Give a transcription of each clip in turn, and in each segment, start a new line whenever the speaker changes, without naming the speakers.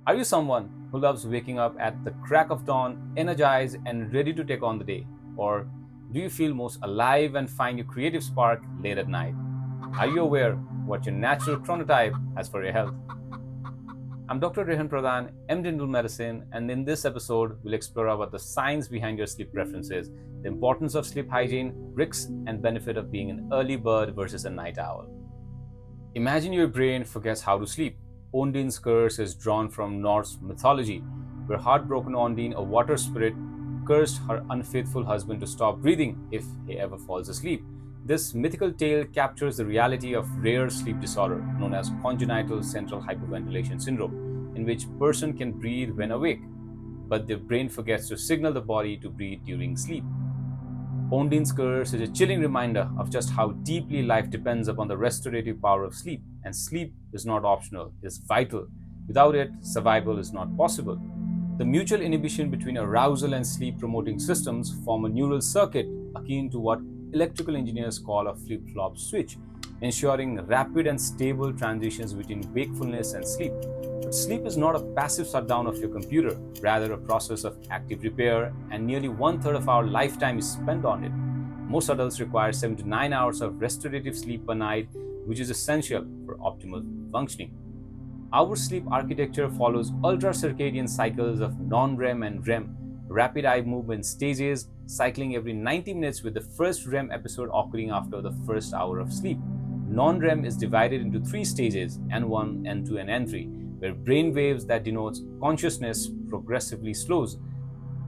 Are you someone who loves waking up at the crack of dawn, energized and ready to take on the day? Or do you feel most alive and find your creative spark late at night? Are you aware what your natural chronotype has for your health? I'm Dr. Rehan Pradhan, MD in Medicine, and in this episode, we'll explore about the science behind your sleep preferences, the importance of sleep hygiene, risks and benefit of being an early bird versus a night owl. Imagine your brain forgets how to sleep. Ondine's curse is drawn from Norse mythology, where heartbroken Ondine, a water spirit, cursed her unfaithful husband to stop breathing if he ever falls asleep. This mythical tale captures the reality of rare sleep disorder known as congenital central hypoventilation syndrome, in which person can breathe when awake, but their brain forgets to signal the body to breathe during sleep. Ondine's curse is a chilling reminder of just how deeply life depends upon the restorative power of sleep, and sleep is not optional, it is vital. Without it, survival is not possible. The mutual inhibition between arousal and sleep promoting systems form a neural circuit akin to what electrical engineers call a flip flop switch, ensuring rapid and stable transitions between wakefulness and sleep. But sleep is not a passive shutdown of your computer, rather, a process of active repair, and nearly one third of our lifetime is spent on it. Most adults require 7 to 9 hours of restorative sleep per night, which is essential for optimal functioning. Our sleep architecture follows ultra-circadian cycles of non-REM and REM, rapid eye movement stages, cycling every 90 minutes with the first REM episode occurring after the first hour of sleep. Non-REM is divided into three stages, N1, N2, and N3, where brain waves that denotes consciousness progressively slows.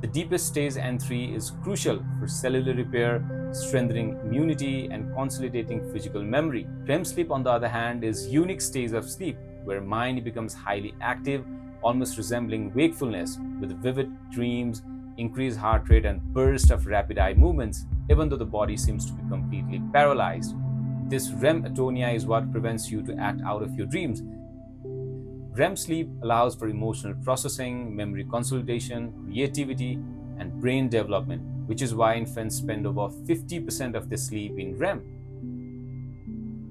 The deepest stage N3 is crucial for cellular repair, strengthening immunity, and consolidating physical memory. REM sleep, on the other hand, is unique stage of sleep where mind becomes highly active, almost resembling wakefulness, with vivid dreams, increased heart rate, and bursts of rapid eye movements, even though the body seems to be completely paralyzed. This REM atonia is what prevents you to act out of your dreams. REM sleep allows for emotional processing, memory consolidation, creativity, and brain development, which is why infants spend over 50% of their sleep in REM.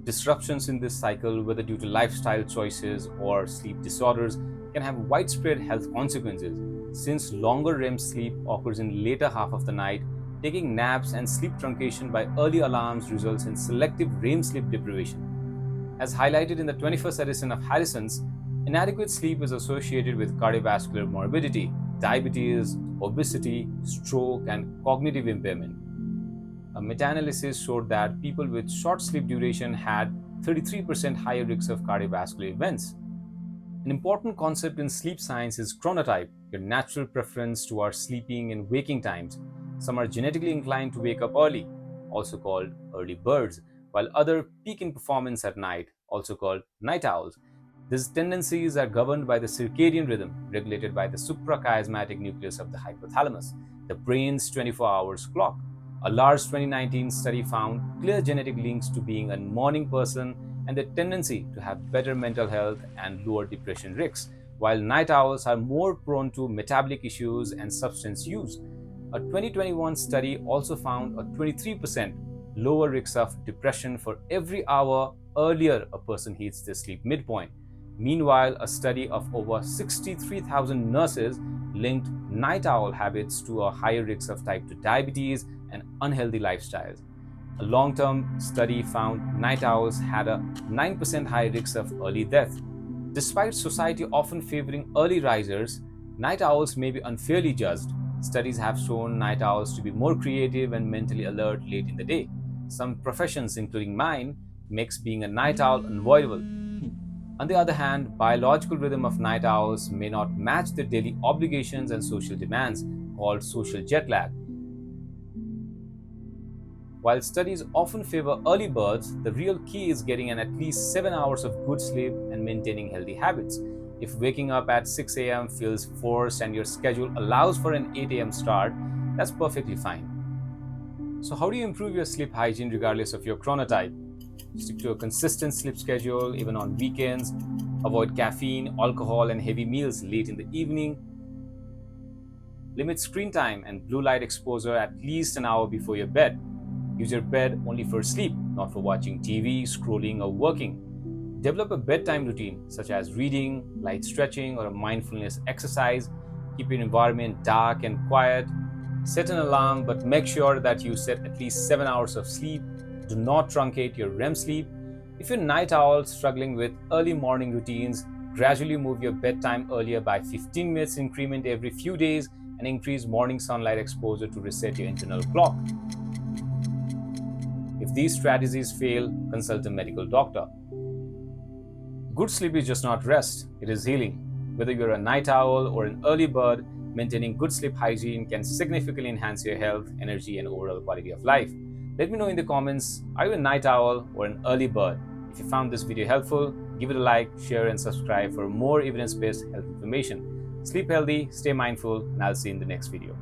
Disruptions in this cycle, whether due to lifestyle choices or sleep disorders, can have widespread health consequences. Since longer REM sleep occurs in later half of the night, taking naps and sleep truncation by early alarms results in selective REM sleep deprivation. As highlighted in the 21st edition of Harrison's, inadequate sleep is associated with cardiovascular morbidity, diabetes, obesity, stroke, and cognitive impairment. A meta-analysis showed that people with short sleep duration had 33% higher risks of cardiovascular events. An important concept in sleep science is chronotype, your natural preference towards sleeping and waking times. Some are genetically inclined to wake up early, also called early birds, while others peak in performance at night, also called night owls. These tendencies are governed by the circadian rhythm, regulated by the suprachiasmatic nucleus of the hypothalamus, the brain's 24 hours clock. A large 2019 study found clear genetic links to being a morning person and their tendency to have better mental health and lower depression risks, while night owls are more prone to metabolic issues and substance use. A 2021 study also found a 23% lower risk of depression for every hour earlier a person hits their sleep midpoint. Meanwhile, a study of over 63,000 nurses linked night owl habits to a higher risk of type 2 diabetes and unhealthy lifestyles. A long term study found night owls had a 9% higher risk of early death. Despite society often favoring early risers, night owls may be unfairly judged. Studies have shown night owls to be more creative and mentally alert late in the day. Some professions, including mine, makes being a night owl unavoidable. On the other hand, biological rhythm of night owls may not match their daily obligations and social demands, called social jet lag. While studies often favor early birds, the real key is getting an at least 7 hours of good sleep and maintaining healthy habits. If waking up at 6 a.m. feels forced and your schedule allows for an 8 a.m. start, that's perfectly fine. So, how do you improve your sleep hygiene regardless of your chronotype? Stick to a consistent sleep schedule even on weekends. Avoid caffeine, alcohol, and heavy meals late in the evening. Limit screen time and blue light exposure at least an hour before your bed. Use your bed only for sleep, not for watching TV, scrolling, or working. Develop a bedtime routine such as reading, light stretching, or a mindfulness exercise. Keep your environment dark and quiet. Set an alarm, but make sure that you set at least 7 hours of sleep. Do not truncate your REM sleep. If you're a night owl struggling with early morning routines, gradually move your bedtime earlier by 15 minutes increment every few days and increase morning sunlight exposure to reset your internal clock. If these strategies fail, consult a medical doctor. Good sleep is just not rest, it is healing. Whether you're a night owl or an early bird, maintaining good sleep hygiene can significantly enhance your health, energy, and overall quality of life. Let me know in the comments, are you a night owl or an early bird? If you found this video helpful, give it a like, share, and subscribe for more evidence-based health information. Sleep healthy, stay mindful, and I'll see you in the next video.